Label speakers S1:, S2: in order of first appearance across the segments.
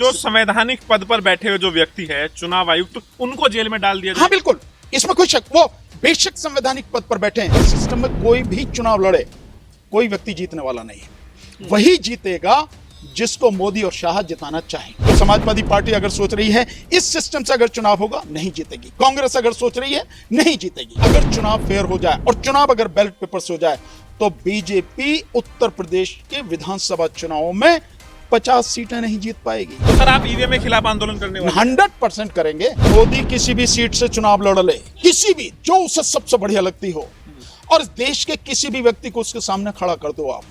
S1: जो संवैधानिक पद पर बैठे हुए जो व्यक्ति है चुनाव आयुक्त, उनको जेल में डाल दिया जाए।
S2: हाँ बिल्कुल, इसमें कोई शक, वो बेशक संवैधानिक पद पर बैठे हैं। इस सिस्टम में कोई भी चुनाव लड़े, कोई व्यक्ति जीतने वाला नहीं है। वही जीतेगा जिसको मोदी और शाह जिताना चाहेंगे। तो समाजवादी पार्टी अगर सोच रही है इस सिस्टम से अगर चुनाव होगा, नहीं जीतेगी। कांग्रेस अगर सोच रही है, नहीं जीतेगी। अगर चुनाव फेयर हो जाए और चुनाव अगर बैलेट पेपर से हो जाए तो बीजेपी उत्तर प्रदेश के विधानसभा चुनावों में 50 सीटें नहीं जीत पाएगी।
S1: तो सर, आप ईवीएम के खिलाफ आंदोलन करने वाले?
S2: 100% करेंगे। मोदी किसी भी सीट से चुनाव लड़ ले, किसी भी, जो उसे सबसे बढ़िया लगती हो, और इस देश के किसी भी व्यक्ति को उसके सामने खड़ा कर दो। आप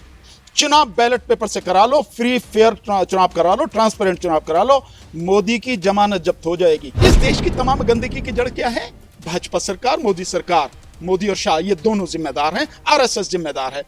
S2: चुनाव बैलेट पेपर से करा लो, फ्री फेयर चुनाव करा लो, ट्रांसपेरेंट चुनाव करा लो, मोदी की जमानत जब्त हो जाएगी। इस देश की तमाम गंदगी की जड़ क्या है? भाजपा सरकार, मोदी सरकार। मोदी और शाह ये दोनों जिम्मेदार हैं, आरएसएस जिम्मेदार है।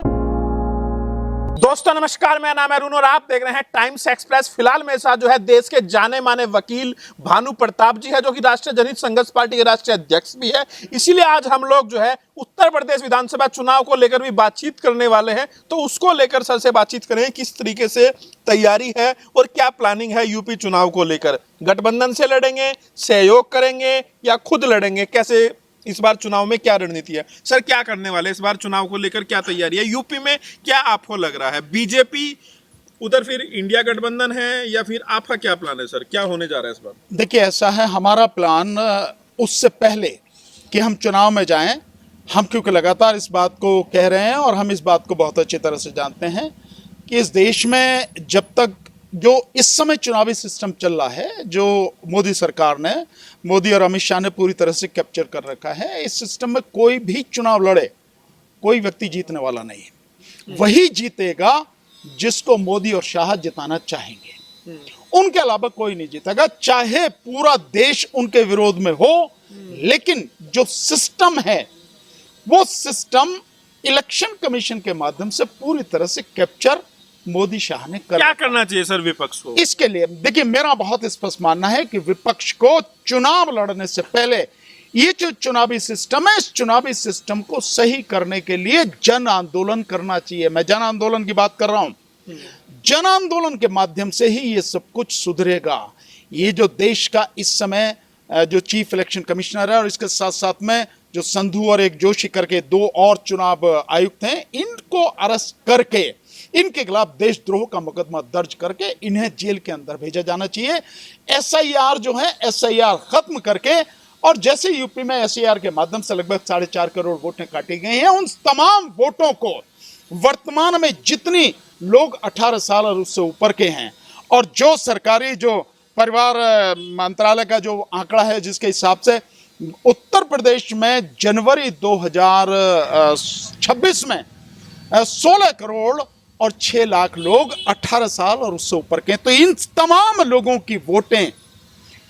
S1: दोस्तों नमस्कार, मेरा नाम है अरुण और आप देख रहे हैं टाइम्स एक्सप्रेस। फिलहाल मेरे साथ जो है देश के जाने माने वकील भानु प्रताप जी है, जो कि राष्ट्रीय जनहित संघर्ष पार्टी के राष्ट्रीय अध्यक्ष भी है। इसीलिए आज हम लोग जो है उत्तर प्रदेश विधानसभा चुनाव को लेकर भी बातचीत करने वाले हैं। तो उसको लेकर सर से बातचीत करें, किस तरीके से तैयारी है और क्या प्लानिंग है यूपी चुनाव को लेकर। गठबंधन से लड़ेंगे, सहयोग करेंगे या खुद लड़ेंगे, कैसे इस बार चुनाव में क्या रणनीति है? सर, क्या करने वाले इस बार चुनाव को लेकर, क्या तैयारी है यूपी में? क्या आपको लग रहा है, बीजेपी उधर फिर इंडिया गठबंधन है या फिर आपका क्या प्लान है सर? क्या होने जा रहा है इस बार?
S2: देखिए, ऐसा है, हमारा प्लान उससे पहले कि हम चुनाव में जाएं, हम क्योंकि लगातार इस बात को कह रहे हैं और हम इस बात को बहुत अच्छी तरह से जानते हैं कि इस देश में जब तक जो इस समय चुनावी सिस्टम चल रहा है, जो मोदी सरकार ने, मोदी और अमित शाह ने पूरी तरह से कैप्चर कर रखा है, इस सिस्टम में कोई भी चुनाव लड़े, कोई व्यक्ति जीतने वाला नहीं है। वही जीतेगा जिसको मोदी और शाह जिताना चाहेंगे। उनके अलावा कोई नहीं जीतेगा, चाहे पूरा देश उनके विरोध में हो। लेकिन जो सिस्टम है, वो सिस्टम इलेक्शन कमीशन के माध्यम से पूरी तरह से कैप्चर मोदी शाह ने कर।
S1: क्या करना चाहिए सर विपक्ष को
S2: इसके लिए? देखिए, मेरा बहुत स्पष्ट मानना है कि विपक्ष को चुनाव लड़ने से पहले ये जो चुनावी सिस्टम है, इस चुनावी सिस्टम को सही करने के लिए जन आंदोलन करना चाहिए। मैं जन आंदोलन की बात कर रहा हूं। जन आंदोलन के माध्यम से ही ये सब कुछ सुधरेगा। ये जो देश का इस समय जो चीफ इलेक्शन कमिश्नर है और इसके साथ साथ में जो संधू और एक जोशी करके दो और चुनाव आयुक्त हैं, इनको अरेस्ट करके इनके खिलाफ देशद्रोह का मुकदमा दर्ज करके इन्हें जेल के अंदर भेजा जाना चाहिए। एसआईआर जो है, एसआईआर खत्म करके, और जैसे यूपी में एसआईआर के माध्यम से लगभग 4.5 करोड़ वोटें काटी गई हैं, उन तमाम वोटों को वर्तमान में जितनी लोग 18 साल और उससे ऊपर के हैं, और जो सरकारी जो परिवार मंत्रालय का जो आंकड़ा है, जिसके हिसाब से उत्तर प्रदेश में जनवरी 2026 में 16 करोड़ और 6 लाख लोग 18 साल और उससे ऊपर के, तो इन तमाम लोगों की वोटें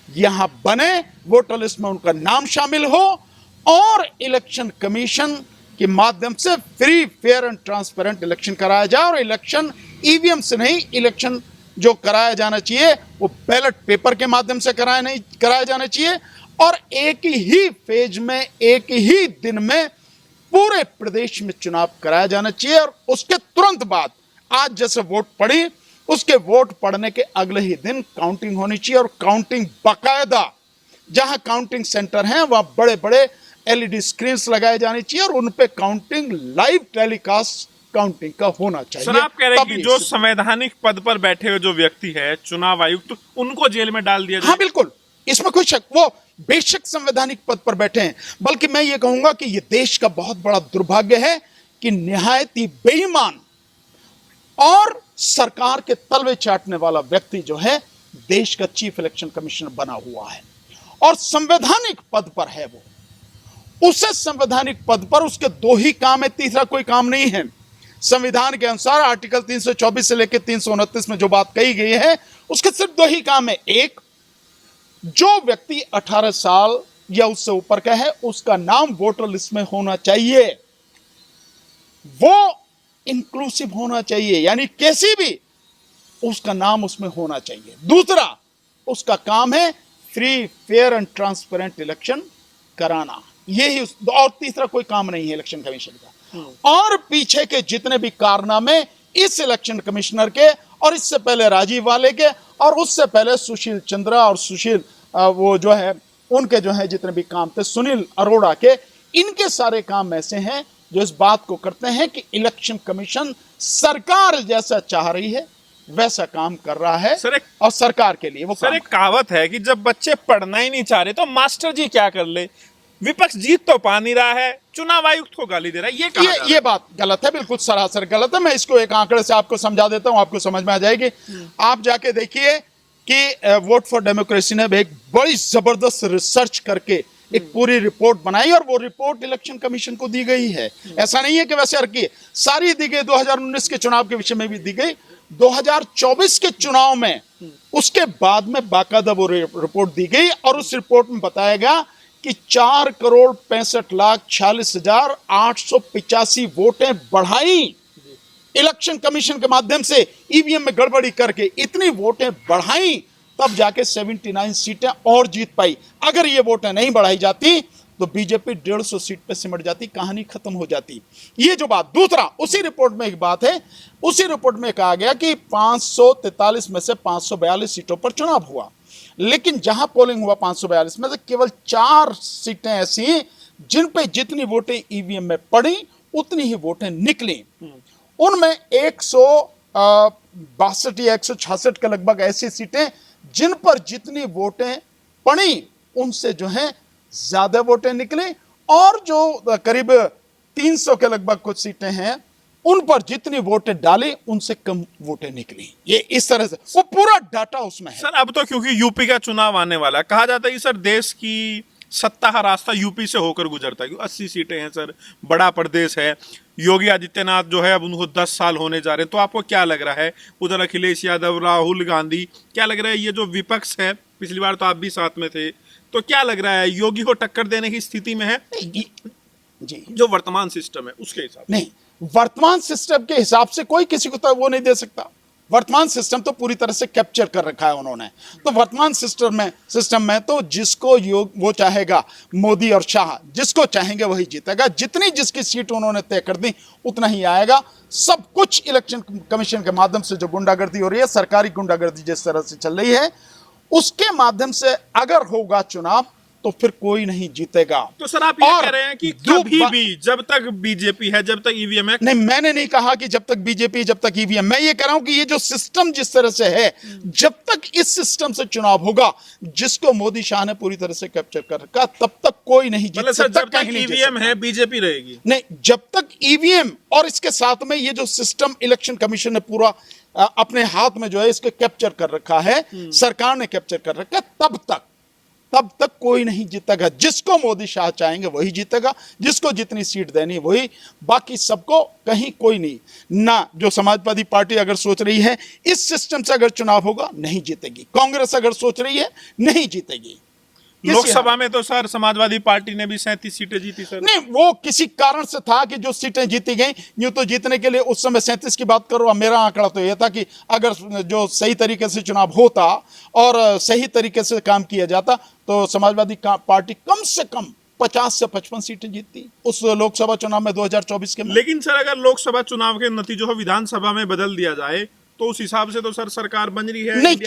S2: यहां बने, वोटर लिस्ट में उनका नाम शामिल हो, और इलेक्शन कमीशन के माध्यम से free fair and transparent election कराया जाए। और इलेक्शन ईवीएम से नहीं, इलेक्शन जो कराया जाना चाहिए वो बैलेट पेपर के माध्यम से कराया जाना चाहिए, और एक ही फेज में, एक ही दिन में पूरे प्रदेश में चुनाव कराया जाना चाहिए। और उसके तुरंत बाद, आज जैसे वोट पड़ी, उसके वोट पड़ने के अगले ही दिन काउंटिंग होनी चाहिए, और काउंटिंग बाकायदा, जहां काउंटिंग सेंटर हैं वहां बड़े बड़े एलईडी स्क्रीन्स लगाए जाने चाहिए, और उन पे काउंटिंग, लाइव टेलीकास्ट काउंटिंग का होना चाहिए।
S1: सर, आप कह रहे हैं कि जो संवैधानिक पद पर बैठे हुए जो व्यक्ति है चुनाव आयुक्त, उनको जेल में डाल दिया जाए?
S2: हाँ बिल्कुल, इसमें कोई शक, वो बेशक संवैधानिक पद पर बैठे हैं। बल्कि मैं ये कहूंगा कि ये देश का बहुत बड़ा दुर्भाग्य है कि निहायत ही बेईमान और सरकार के तलवे चाटने वाला व्यक्ति जो है देश का चीफ इलेक्शन कमिश्नर बना हुआ है, और संवैधानिक पद पर है। वो उसे संवैधानिक पद पर उसके दो ही काम है, तीसरा कोई काम नहीं है। संविधान के अनुसार आर्टिकल 324 से लेकर 329 में जो बात कही गई है, उसके सिर्फ दो ही काम है। एक, जो व्यक्ति 18 साल या उससे ऊपर का है, उसका नाम वोटर लिस्ट में होना चाहिए, वो इंक्लूसिव होना चाहिए, यानी कैसी भी उसका नाम उसमें होना चाहिए। दूसरा, उसका काम है free fair and transparent election कराना, यही और तीसरा कोई काम नहीं है इलेक्शन कमीशन का। और पीछे के जितने भी कारनामे इस इलेक्शन कमिश्नर के और इससे पहले राजीव वाले के, और उससे पहले सुशील चंद्रा और सुशील वो जो है उनके जो है जितने भी काम थे, सुनील अरोड़ा के, इनके सारे काम ऐसे हैं जो इस बात को करते हैं कि इलेक्शन कमीशन सरकार जैसा चाह रही है वैसा काम कर रहा है। और सरकार के लिए वो
S1: सर एक कहावत है कि जब बच्चे पढ़ना ही नहीं चाह रहे तो मास्टर जी क्या कर ले। विपक्ष जीत तो पा नहीं रहा है, चुनाव आयुक्त को गाली दे रहा है,
S2: ये बात गलत है, बिल्कुल सरासर गलत है। मैं इसको एक आंकड़े से आपको समझा देता हूं, आपको समझ में आ जाएगी। आप जाके देखिए कि वोट फॉर डेमोक्रेसी ने एक बड़ी जबरदस्त रिसर्च करके एक पूरी रिपोर्ट बनाई, और वो रिपोर्ट इलेक्शन कमीशन को दी गई है। ऐसा नहीं है कि वैसे की सारी दी गई, 2019 के चुनाव के विषय में भी दी गई, 2024 के चुनाव में उसके बाद में बाकायदा वो रिपोर्ट दी गई, और उस रिपोर्ट में बताया गया कि 4,65,46,885 वोटें बढ़ाई इलेक्शन कमीशन के माध्यम से, ईवीएम में गड़बड़ी करके इतनी वोटें बढ़ाई, तब जाके 79 सीटें और जीत पाई। अगर ये वोटें नहीं बढ़ाई जाती तो बीजेपी 150 सीट पे सिमट जाती, कहानी खत्म हो जाती। ये जो बात, दूसरा उसी रिपोर्ट में एक बात है, उसी रिपोर्ट में कहा गया कि 543 में से 542 सीटों पर चुनाव हुआ, लेकिन जहां पोलिंग हुआ 542 में से केवल 4 सीटें ऐसी जिन पे जितनी वोटें ईवीएम में पड़ी उतनी ही वोटें निकली। उनमें 162 या 166 के लगभग ऐसी सीटें जिन पर जितनी वोटें पड़ी उनसे जो है ज्यादा वोटें निकली, और जो करीब 300 के लगभग कुछ सीटें हैं उन पर जितनी वोटें डाली उनसे कम वोटें निकली। ये इस तरह से वो पूरा डाटा उसमें है।
S1: सर अब तो क्योंकि यूपी का चुनाव आने वाला है, कहा जाता है कि सर देश की सत्ता का रास्ता यूपी से होकर गुजरता है, क्योंकि 80 सीटें हैं सर, बड़ा प्रदेश है। योगी आदित्यनाथ जो है अब उनको 10 साल होने जा रहे हैं, तो आपको क्या लग रहा है, उधर अखिलेश यादव, राहुल गांधी, क्या लग रहा है ये जो विपक्ष है, पिछली बार तो आप भी साथ में थे, तो क्या लग रहा है योगी को टक्कर देने की स्थिति में है
S2: जी
S1: जो वर्तमान सिस्टम है उसके हिसाब से?
S2: नहीं, वर्तमान सिस्टम के हिसाब से कोई किसी को तो वो नहीं दे सकता। वर्तमान सिस्टम तो पूरी तरह से कैप्चर कर रखा है उन्होंने। तो वर्तमान सिस्टम में तो जिसको वो चाहेगा, मोदी और शाह जिसको चाहेंगे वही जीतेगा। जितनी जिसकी सीट उन्होंने तय कर दी उतना ही आएगा। सब कुछ इलेक्शन कमीशन के माध्यम से जो गुंडागर्दी हो रही है, सरकारी गुंडागर्दी जिस तरह से चल रही है, उसके माध्यम से अगर होगा चुनाव तो फिर कोई नहीं जीतेगा।
S1: तो सर आप ये कह रहे हैं कि कभी भी जब तक बीजेपी है, जब तक ईवीएम है?
S2: नहीं, मैंने नहीं कहा कि जब तक बीजेपी, जब तक ईवीएम। मैं ये कह रहा हूं कि ये जो सिस्टम जिस तरह से है, जब तक इस सिस्टम से चुनाव होगा जिसको मोदी शाह ने पूरी तरह से कैप्चर कर रखा, तब तक कोई नहीं जीत सकता।
S1: जब तक ईवीएम है बीजेपी रहेगी?
S2: नहीं, जब तक ईवीएम और इसके साथ में ये जो सिस्टम इलेक्शन कमीशन ने पूरा अपने हाथ में जो है इसको कैप्चर कर रखा है, सरकार ने कैप्चर कर रखा है, तब तक कोई नहीं जीतेगा। जिसको मोदी शाह चाहेंगे वही जीतेगा, जिसको जितनी सीट देनी वही, बाकी सबको कहीं कोई नहीं। ना जो समाजवादी पार्टी अगर सोच रही है इस सिस्टम से अगर चुनाव होगा नहीं जीतेगी, कांग्रेस अगर सोच रही है नहीं जीतेगी।
S1: लोकसभा में तो सर समाजवादी पार्टी ने भी 37 सीटें जीती सर।
S2: नहीं, वो किसी कारण से था कि जो सीटें जीती गई, यूं तो जीतने के लिए उस समय 37 की बात करो। मेरा आंकड़ा तो यह था कि अगर जो सही तरीके से चुनाव होता और सही तरीके से काम किया जाता तो समाजवादी पार्टी कम से कम 50 से 55 सीटें जीतती उस लोकसभा चुनाव में 2024 के में।
S1: लेकिन सर अगर लोकसभा चुनाव के नतीजों को विधानसभा में बदल दिया जाए तो उस हिसाब से तो सर सरकार बन रही है।
S2: नहीं,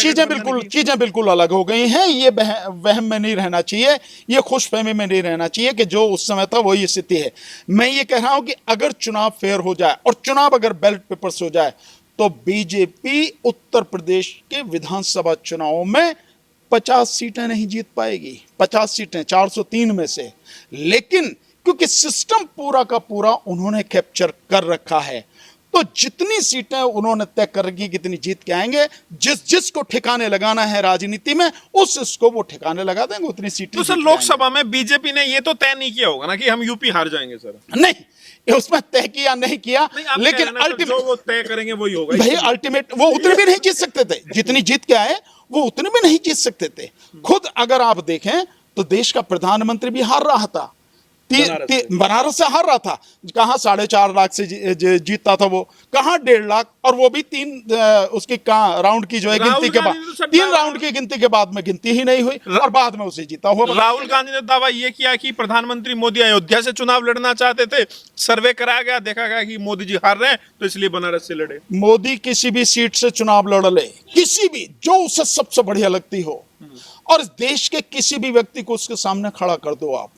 S2: चीजें बिल्कुल अलग हो गई हैं। ये वहम में नहीं रहना चाहिए, ये खुशफहमी में नहीं रहना चाहिए कि जो उस समय था वही स्थिति है। मैं ये कह रहा हूं कि अगर चुनाव फेयर हो जाए और चुनाव अगर बैलेट पेपर से हो जाए तो बीजेपी उत्तर प्रदेश के विधानसभा चुनावों में 50 सीटें नहीं जीत पाएगी। 50 सीटें 403 में से, लेकिन क्योंकि सिस्टम पूरा का पूरा उन्होंने कैप्चर कर रखा है तो जितनी सीटें उन्होंने तय कर रखी कितनी जीत के आएंगे, जिसको ठिकाने लगाना है राजनीति में उसको वो ठिकाने लगा देंगे, उतनी सीटें।
S1: तो सर लोकसभा में बीजेपी ने ये तो तय नहीं किया होगा ना कि हम यूपी हार जाएंगे सर?
S2: नहीं, उसमें तय किया नहीं किया, लेकिन
S1: अल्टीमेट वो तय करेंगे वही होगा
S2: भाई। अल्टीमेट वो उतने भी नहीं जीत सकते थे, जितनी जीत के आए वो उतने भी नहीं जीत सकते थे। खुद अगर आप देखें तो देश का प्रधानमंत्री भी हार रहा था, बनारस से हार रहा था। कहाँ 4.5 लाख से जीतता था वो, कहाँ 1.5 लाख, और वो भी 3 उसकी कहाँ राउंड की जो है गिनती के बाद, 3 राउंड की गिनती के बाद में गिनती ही नहीं हुई और बाद में उसे जीता हुआ।
S1: राहुल गांधी ने दावा ये किया कि प्रधानमंत्री मोदी अयोध्या से चुनाव लड़ना चाहते थे, सर्वे कराया गया, देखा गया कि मोदी जी हार रहे हैं तो इसलिए बनारस से लड़े।
S2: मोदी किसी भी सीट से चुनाव लड़ ले, किसी भी, जो उसे सबसे बढ़िया लगती हो, और इस देश के किसी भी व्यक्ति को उसके सामने खड़ा कर दो, आप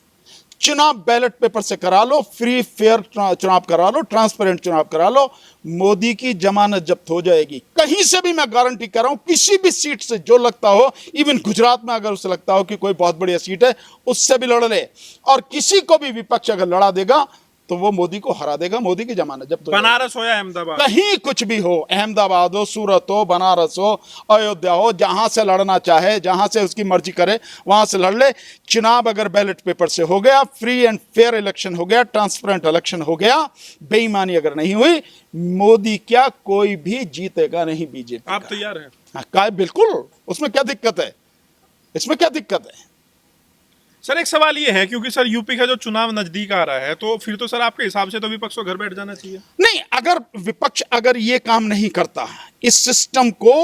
S2: चुनाव बैलेट पेपर से करा लो, फ्री फेयर चुनाव करा लो, ट्रांसपेरेंट चुनाव करा लो, मोदी की जमानत जब्त हो जाएगी। कहीं से भी मैं गारंटी कर रहा हूं, किसी भी सीट से जो लगता हो, इवन गुजरात में अगर उसे लगता हो कि कोई बहुत बढ़िया सीट है, उससे भी लड़ ले, और किसी को भी विपक्ष अगर लड़ा देगा तो वो मोदी को हरा देगा, मोदी की जमानत जब्त हो जाएगी।
S1: बनारस हो या अहमदाबाद,
S2: कहीं कुछ भी हो, अहमदाबाद हो, सूरत हो, बनारस हो, अयोध्या हो, जहां से लड़ना चाहे, जहां से उसकी मर्जी करे वहां से लड़ ले। चुनाव अगर बैलेट पेपर से हो गया, फ्री एंड फेयर इलेक्शन हो गया, ट्रांसपेरेंट इलेक्शन हो गया, बेईमानी अगर नहीं हुई, मोदी क्या कोई भी जीतेगा नहीं बीजेपी।
S1: आप तैयार हैं?
S2: हाँ, बिल्कुल, उसमें क्या दिक्कत है, इसमें क्या दिक्कत है।
S1: सर एक सवाल ये है, क्योंकि सर यूपी का जो चुनाव नजदीक आ रहा है, तो फिर तो सर आपके हिसाब से तो विपक्ष को घर बैठ जाना चाहिए।
S2: नहीं, अगर विपक्ष अगर ये काम नहीं करता, इस सिस्टम को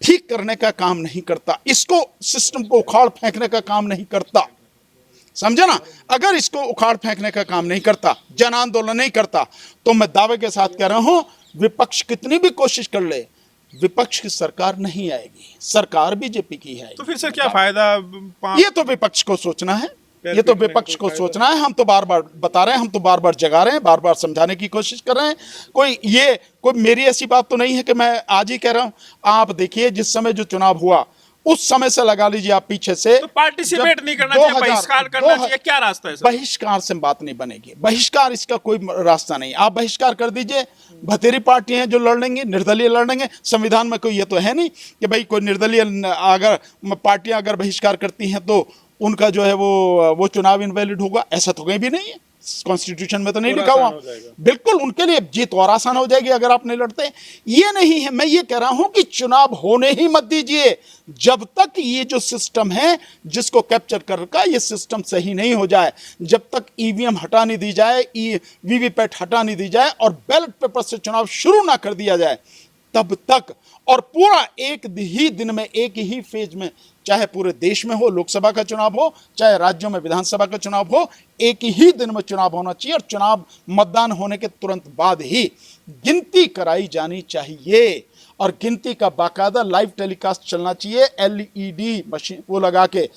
S2: ठीक करने का काम नहीं करता, इसको सिस्टम को उखाड़ फेंकने का काम नहीं करता, समझे ना, अगर इसको उखाड़ फेंकने का काम नहीं करता, जन आंदोलन नहीं करता, तो मैं दावे के साथ कह रहा हूं, विपक्ष कितनी भी कोशिश कर ले, विपक्ष की सरकार नहीं आएगी, सरकार बीजेपी की है।
S1: तो फिर सर क्या फायदा?
S2: ये तो विपक्ष को सोचना है, ये तो विपक्ष को सोचना है। हम तो बार बार बता रहे हैं, हम तो बार बार जगा रहे हैं, बार बार समझाने की कोशिश कर रहे हैं। कोई मेरी ऐसी बात तो नहीं है कि मैं आज ही कह रहा हूं। आप देखिए, जिस समय जो चुनाव हुआ, उस समय से लगा लीजिए आप पीछे से,
S1: तो पार्टिसिपेट नहीं करना चाहिए, बहिष्कार करना चाहिए, क्या रास्ता है सर?
S2: बहिष्कार से बात नहीं बनेगी, बहिष्कार इसका कोई रास्ता नहीं। आप बहिष्कार कर दीजिए, बतेरी पार्टी हैं जो लड़ेंगे, निर्दलीय लड़ेंगे। संविधान में कोई ये तो है नहीं कि भाई कोई निर्दलीय अगर पार्टियां अगर बहिष्कार करती हैं तो उनका जो है वो चुनाव इनवैलिड होगा, ऐसा तो कहीं भी नहीं है, कॉन्स्टिट्यूशन में तो नहीं लिखा हुआ। बिल्कुल उनके लिए जीत और आसान हो जाएगी अगर आप नहीं लड़ते। ये नहीं है, मैं ये कह रहा हूं कि चुनाव होने ही मत दीजिए जब तक ये जो सिस्टम है जिसको कैप्चर कर रखा, ये सिस्टम सही नहीं हो जाए, जब तक ईवीएम हटा नहीं दी जाए, वीवीपैट हटा नहीं दी जाए और बैलेट पेपर से चुनाव शुरू ना कर दिया जाए, तब तक, और पूरा एक ही दिन में, एक ही फेज में, चाहे पूरे देश में हो लोकसभा का चुनाव हो, चाहे राज्यों में विधानसभा का चुनाव हो, एक ही दिन में चुनाव होना चाहिए और चुनाव मतदान होने के तुरंत बाद ही गिनती कराई जानी चाहिए और गिनती का बाकायदा लाइव टेलीकास्ट चलना चाहिए, एलईडी मशीन वो लगा के,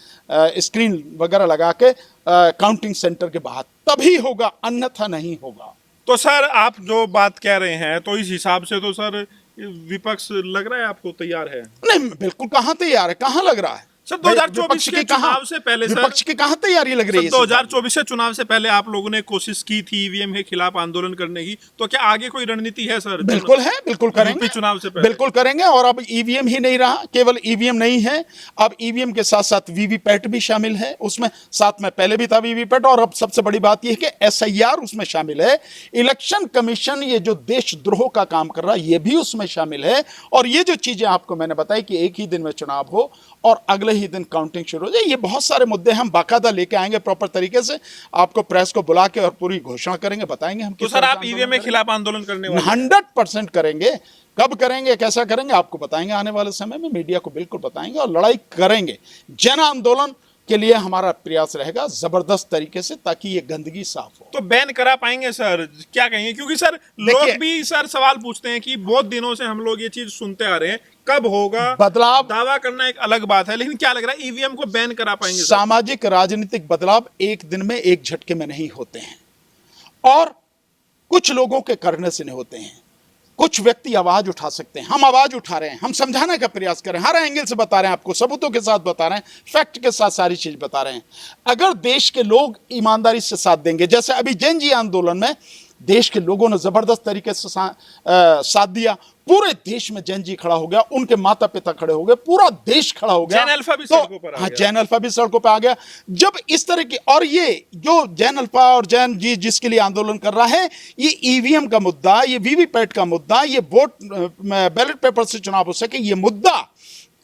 S2: स्क्रीन वगैरह लगा के काउंटिंग सेंटर के बाहर, तभी होगा, अन्यथा नहीं होगा।
S1: तो सर आप जो बात कह रहे हैं, तो इस हिसाब से तो सर विपक्ष लग रहा है आपको तैयार है?
S2: नहीं, बिल्कुल, कहां तैयार है, कहां लग रहा है
S1: सर? 2024 के चुनाव से पहले सर,
S2: विपक्ष की कहां तैयारी लग रही है?
S1: 2024 के चुनाव से पहले आप लोगों ने कोशिश की थी ईवीएम के खिलाफ आंदोलन करने की, तो क्या आगे कोई रणनीति है सर?
S2: बिल्कुल है, बिल्कुल करेंगे,
S1: चुनाव से पहले
S2: बिल्कुल करेंगे। और अब ईवीएम ही नहीं रहा, केवल ईवीएम नहीं है, अब ईवीएम के साथ साथ वीवीपैट भी शामिल है उसमें, साथ में पहले भी था वीवीपैट, और अब सबसे बड़ी बात यह है कि एसआईआर उसमें शामिल है, इलेक्शन कमीशन ये जो देशद्रोह का काम कर रहा है ये भी उसमें शामिल है। और ये जो चीजें आपको मैंने बताई कि एक ही दिन में चुनाव हो और अगले ही दिन काउंटिंग शुरू हो जाए, ये बहुत सारे मुद्दे हम बाकायदा लेके आएंगे प्रॉपर तरीके से, आपको प्रेस को बुला के और पूरी घोषणा करेंगे, बताएंगे हम।
S1: तो सर आप ईवीएम के खिलाफ आंदोलन करने वाले?
S2: 100% करेंगे। कब करेंगे, कैसा करेंगे, आपको बताएंगे आने वाले समय में, मीडिया को बिल्कुल बताएंगे और लड़ाई करेंगे। जन आंदोलन के लिए हमारा प्रयास रहेगा जबरदस्त तरीके से, ताकि ये गंदगी साफ हो।
S1: तो बैन करा पाएंगे सर? क्या कहेंगे, क्योंकि सर लोग भी सर सवाल पूछते हैं कि बहुत दिनों से हम लोग ये चीज सुनते आ रहे हैं, कब होगा
S2: बदलाव?
S1: दावा करना एक अलग बात है, लेकिन क्या लग रहा है ईवीएम को बैन करा पाएंगे?
S2: सामाजिक राजनीतिक बदलाव एक दिन में, एक झटके में नहीं होते हैं, और कुछ लोगों के करने से नहीं होते हैं। कुछ व्यक्ति आवाज उठा सकते हैं, हम आवाज उठा रहे हैं, हम समझाने का प्रयास कर रहे हैं, हर एंगल से बता रहे हैं, आपको सबूतों के साथ बता रहे हैं, फैक्ट के साथ सारी चीज बता रहे हैं। अगर देश के लोग ईमानदारी से साथ देंगे, जैसे अभी जैन जी आंदोलन में देश के लोगों ने जबरदस्त तरीके से साथ दिया, पूरे देश में जैन जी खड़ा हो गया, उनके माता पिता खड़े हो गए, पूरा देश खड़ा हो गया,
S1: जैन अल्फा भी सड़कों पर आ गया।
S2: जैन अल्फा भी सड़कों पर आ गया। जब इस तरह की, और ये जो जैन अल्फा और जैन जी जिसके लिए आंदोलन कर रहा है, ये ईवीएम का मुद्दा, ये वीवीपैट का मुद्दा, ये वोट बैलेट पेपर से चुनाव हो सके, ये मुद्दा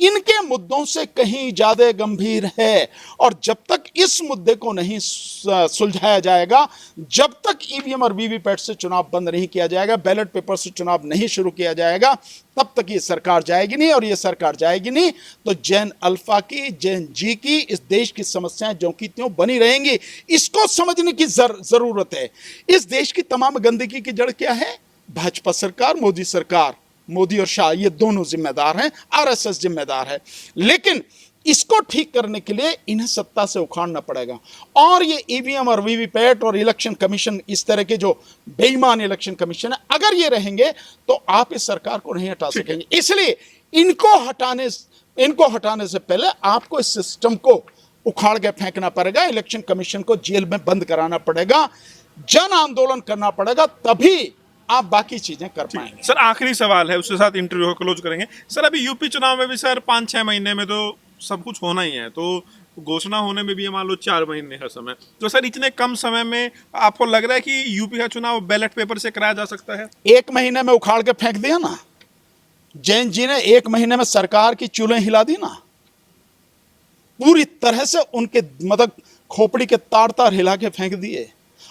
S2: इनके मुद्दों से कहीं ज्यादा गंभीर है। और जब तक इस मुद्दे को नहीं सुलझाया जाएगा, जब तक ईवीएम और वीवीपैट से चुनाव बंद नहीं किया जाएगा, बैलेट पेपर से चुनाव नहीं शुरू किया जाएगा, तब तक ये सरकार जाएगी नहीं। और ये सरकार जाएगी नहीं तो जैन अल्फा की, जैन जी की, इस देश की समस्याएं ज्यों की त्यों बनी रहेंगी। इसको समझने की जरूरत है। इस देश की तमाम गंदगी की जड़ क्या है? भाजपा सरकार, मोदी सरकार। मोदी और शाह ये दोनों जिम्मेदार हैं, आरएसएस जिम्मेदार है। लेकिन इसको ठीक करने के लिए इन्हें सत्ता से उखाड़ना पड़ेगा। और ये ईवीएम और वीवीपैट और इलेक्शन कमीशन, इस तरह के जो बेईमान इलेक्शन कमीशन है, अगर ये रहेंगे तो आप इस सरकार को नहीं हटा सकेंगे। इसलिए इनको हटाने से पहले आपको इस सिस्टम को उखाड़ के फेंकना पड़ेगा। इलेक्शन कमीशन को जेल में बंद कराना पड़ेगा, जन आंदोलन करना पड़ेगा, तभी आप बाकी चीजें कर पाएंगे।
S1: सर आखिरी सवाल है, उसके साथ इंटरव्यू क्लोज करेंगे। सर अभी यूपी चुनाव में भी सर 5-6 महीने में तो सब कुछ होना ही है, तो घोषणा होने में भी मान लो 4 महीने का समय। तो सर इतने कम समय में आपको लग रहा है कि यूपी का चुनाव बैलेट पेपर से कराया जा सकता है?
S2: 1 महीने में उखाड़ के फेंक दिया ना। जैन जी ने 1 महीने में सरकार की चूल्हें हिला दी ना, पूरी तरह से उनके मतलब खोपड़ी के तार हिला के फेंक दिए।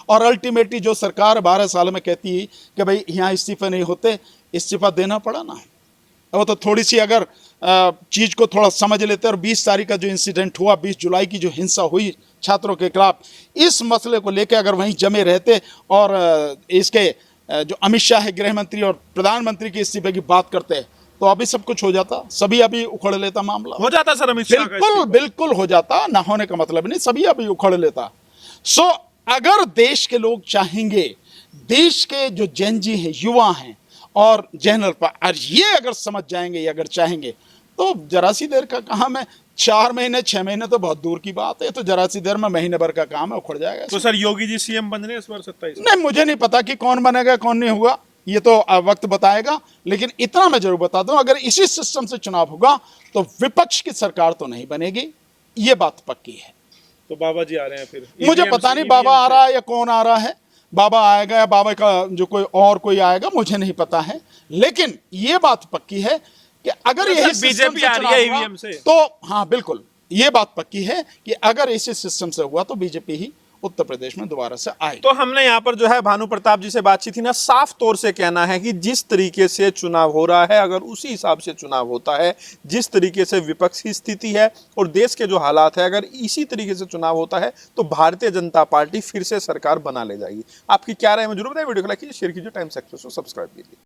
S2: और अल्टीमेटली जो सरकार 12 साल में कहती है कि भाई यहाँ इस्तीफे नहीं होते, इस्तीफा देना पड़ा ना। वो तो थोड़ी सी अगर चीज को थोड़ा समझ लेते। और 20 तारीख का जो इंसिडेंट हुआ, 20 जुलाई की जो हिंसा हुई छात्रों के खिलाफ, इस मसले को लेकर अगर वहीं जमे रहते और इसके जो अमित शाह है गृह मंत्री और प्रधानमंत्री के इस्तीफे की बात करते, तो अभी सब कुछ हो जाता, सभी अभी उखड़ लेता मामला।
S1: हो जाता सर अमित शाह का
S2: बिल्कुल बिल्कुल हो जाता, ना होने का मतलब नहीं, सभी अभी उखड़ लेता। सो अगर देश के लोग चाहेंगे, देश के जो जैन जी हैं, युवा हैं और जैन अल्फा, और ये अगर समझ जाएंगे, अगर चाहेंगे, तो जरा सी देर का काम है। 4 महीने 6 महीने तो बहुत दूर की बात है, तो जरा सी देर में महीने भर का काम है, उखड़ जाएगा।
S1: तो सर योगी जी सीएम बन रहे हैं इस बार 27?
S2: नहीं, मुझे नहीं पता कि कौन बनेगा कौन नहीं हुआ, ये तो वक्त बताएगा। लेकिन इतना मैं जरूर बता दूं, अगर इसी सिस्टम से चुनाव होगा तो विपक्ष की सरकार तो नहीं बनेगी, ये बात पक्की है।
S1: तो बाबा जी आ रहे हैं फिर?
S2: मुझे पता नहीं बाबा आ रहा है या कौन आ रहा है, बाबा आएगा या बाबा का जो कोई आएगा, मुझे नहीं पता है। लेकिन ये बात पक्की है कि अगर यही
S1: बीजेपी आ रही है ईवीएम से,
S2: तो हाँ बिल्कुल ये बात पक्की है कि अगर इसी सिस्टम से हुआ तो बीजेपी ही उत्तर प्रदेश में दोबारा से आए।
S1: तो हमने यहाँ पर जो है भानु प्रताप जी से बातचीत थी ना, साफ तौर से कहना है कि जिस तरीके से चुनाव हो रहा है, अगर उसी हिसाब से चुनाव होता है, जिस तरीके से विपक्ष की स्थिति है और देश के जो हालात है, अगर इसी तरीके से चुनाव होता है तो भारतीय जनता पार्टी फिर से सरकार बना ले जाएगी। आपकी क्या राय है जरूर बताइए। वीडियो को लाइक कीजिए, शेयर कीजिए, टाइम्स एक्सप्रेस को सब्सक्राइब कीजिए।